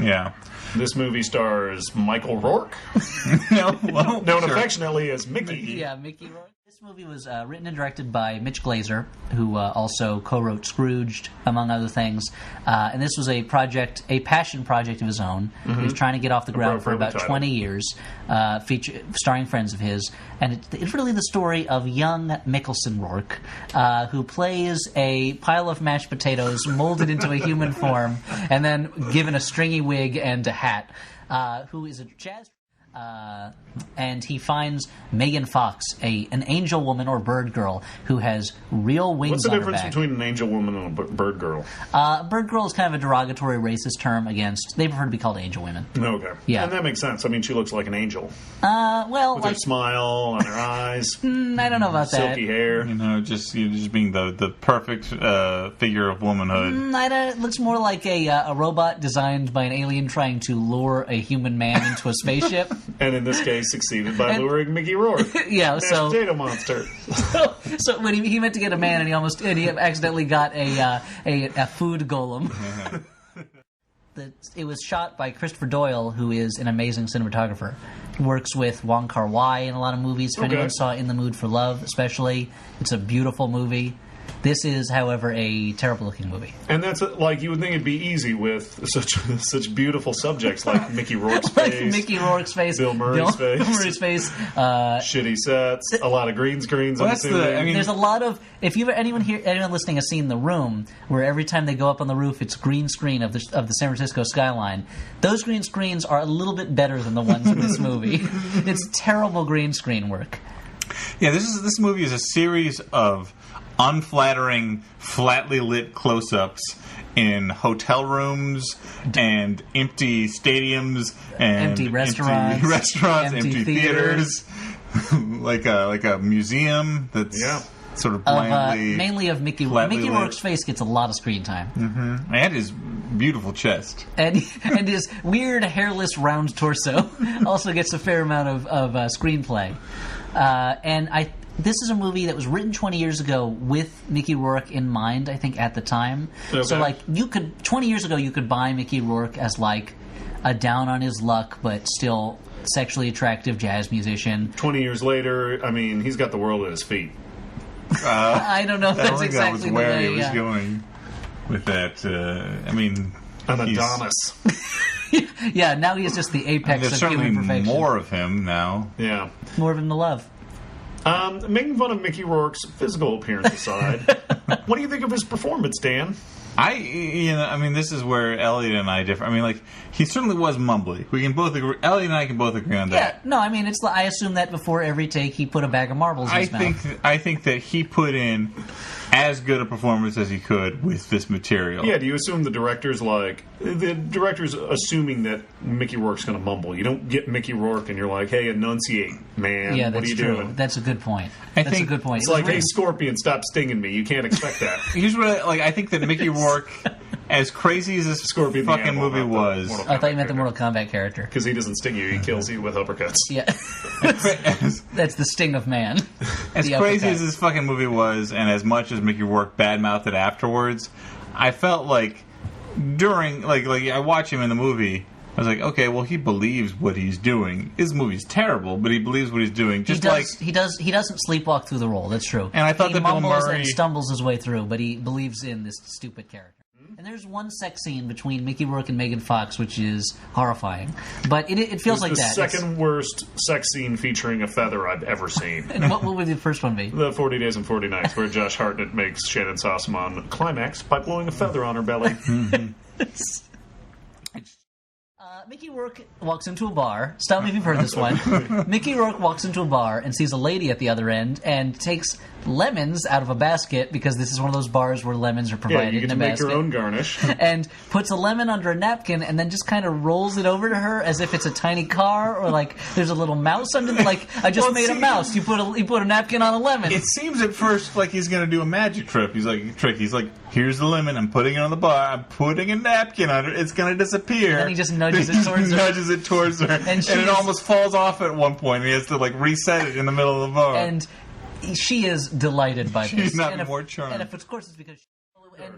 Yeah. This movie stars Michael Rourke, known affectionately as Mickey. Yeah, Mickey Rourke. This movie was written and directed by Mitch Glazer, who also co-wrote Scrooged, among other things. And this was a passion project of his own. He was trying to get off the ground for about 20 years, starring friends of his. And it's really the story of young Mickelson Rourke, who plays a pile of mashed potatoes molded into a human form and then given a stringy wig and a hat, who is a jazz... and he finds Megan Fox, an angel woman or bird girl who has real wings on her back. What's the difference between an angel woman and a bird girl? Bird girl is kind of a derogatory racist term against... They prefer to be called angel women. Okay. Yeah. And that makes sense. I mean, she looks like an angel. With her smile on her eyes. I don't know about that. Silky hair. Just being the perfect figure of womanhood. It looks more like a robot designed by an alien trying to lure a human man into a spaceship. And in this case, succeeded by luring Mickey Rourke. Yeah, so potato monster. so when he meant to get a man, and he accidentally got a food golem. It was shot by Christopher Doyle, who is an amazing cinematographer. Works with Wong Kar-wai in a lot of movies. If anyone saw In the Mood for Love, especially, it's a beautiful movie. This is, however, a terrible-looking movie. And that's like you would think it'd be easy with such beautiful subjects like Mickey Rourke's face, Mickey Rourke's face, Bill Murray's face, shitty sets, a lot San screens. There's a lot of anyone listening has seen The Room, where every time they go up on the roof, it's green screen of the San Francisco skyline. Those green screens are a little bit better than the ones in this movie. It's terrible green screen work. Yeah, this movie is a series of unflattering, flatly lit close-ups in hotel rooms and empty stadiums and empty restaurants, empty theaters, like a museum that's sort of blandly mainly of Mickey Rourke's face gets a lot of screen time. Mm-hmm. And his beautiful chest and his weird hairless round torso also gets a fair amount of screenplay. This is a movie that was written 20 years ago with Mickey Rourke in mind, I think, at the time. Okay. So, 20 years ago, you could buy Mickey Rourke as, a down-on-his-luck but still sexually attractive jazz musician. 20 years later, I mean, he's got the world at his feet. I don't know if that's exactly the way. That was where he was going with that. An Adonis. Yeah, now he is just the apex of human perfection. There's certainly more of him now. Yeah. More of him to love. Making fun of Mickey Rourke's physical appearance aside, what do you think of his performance, Dan? This is where Elliot and I differ. He certainly was mumbly. We can both agree. Elliot and I can both agree on that. Yeah, no, I assume that before every take he put a bag of marbles in his mouth. I think that he put in as good a performance as he could with this material. Yeah, do you assume the director's assuming that Mickey Rourke's going to mumble? You don't get Mickey Rourke and you're like, hey, enunciate, man. Yeah, what are you true. doing? That's a good point. That's a good point. It's like, hey, Scorpion, stop stinging me. You can't expect that. Here's what I think that Mickey Rourke, as crazy as this Scorpion fucking movie was... I thought you meant the Mortal Kombat character. Because he doesn't sting you, he kills you with uppercuts. Yeah. That's the sting of man. As crazy as this fucking movie was, and as much as Mickey Rourke badmouthed it afterwards, I felt like during... I watch him in the movie... I was like, okay, well, he believes what he's doing. His movie's terrible, but he believes what he's doing. He doesn't sleepwalk through the role. That's true. And I thought that Bill Murray and stumbles his way through, but he believes in this stupid character. And there's one sex scene between Mickey Rourke and Megan Fox, which is horrifying. But it feels like that. It's the second worst sex scene featuring a feather I've ever seen. And what would the first one be? The 40 Days and 40 Nights, where Josh Hartnett makes Shannon Sossamon climax by blowing a feather on her belly. Mickey Rourke walks into a bar. Stop me if you've heard this one. Mickey Rourke walks into a bar and sees a lady at the other end and takes lemons out of a basket, because this is one of those bars where lemons are provided you get in a to make basket. your own garnish. And puts a lemon under a napkin and then just kind of rolls it over to her as if it's a tiny car, or there's a little mouse under the, I just made a mouse. You put a napkin on a lemon. It seems at first like he's going to do a magic trick. He's like, here's the lemon. I'm putting it on the bar. I'm putting a napkin under it. It's going to disappear. And then he just nudges it towards her. And it almost falls off at one point. And he has to reset it in the middle of the bar. And she is delighted by this. She's not more charmed. And of course it's because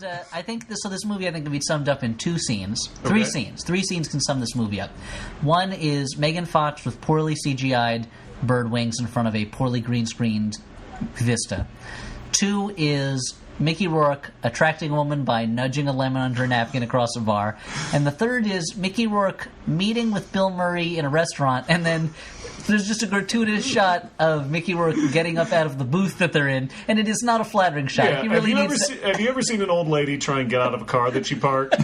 And I think this movie can be summed up in two scenes. Three scenes. Three scenes can sum this movie up. One is Megan Fox with poorly CGI'd bird wings in front of a poorly green screened vista. Two is Mickey Rourke attracting a woman by nudging a lemon under a napkin across a bar. And the third is Mickey Rourke meeting with Bill Murray in a restaurant, and then there's just a gratuitous shot of Mickey Rourke getting up out of the booth that they're in, and it is not a flattering shot. Yeah. He really Have you ever seen an old lady try and get out of a car that she parked,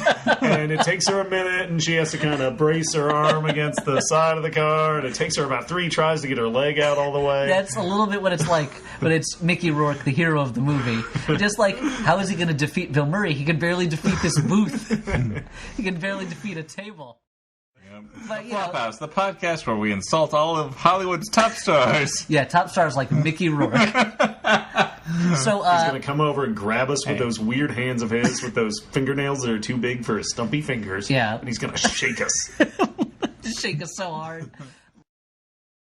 and it takes her a minute, and she has to kind of brace her arm against the side of the car, and it takes her about 3 tries to get her leg out all the way? That's a little bit what it's like, but it's Mickey Rourke, the hero of the movie. Just like, how is he going to defeat Bill Murray? He can barely defeat this booth. He can barely defeat a table. But, Flophouse, the podcast where we insult all of Hollywood's top stars. Yeah, top stars like Mickey Rourke. So he's going to come over and grab us with those weird hands of his, with those fingernails that are too big for his stumpy fingers. Yeah. And he's going to shake us. Shake us so hard.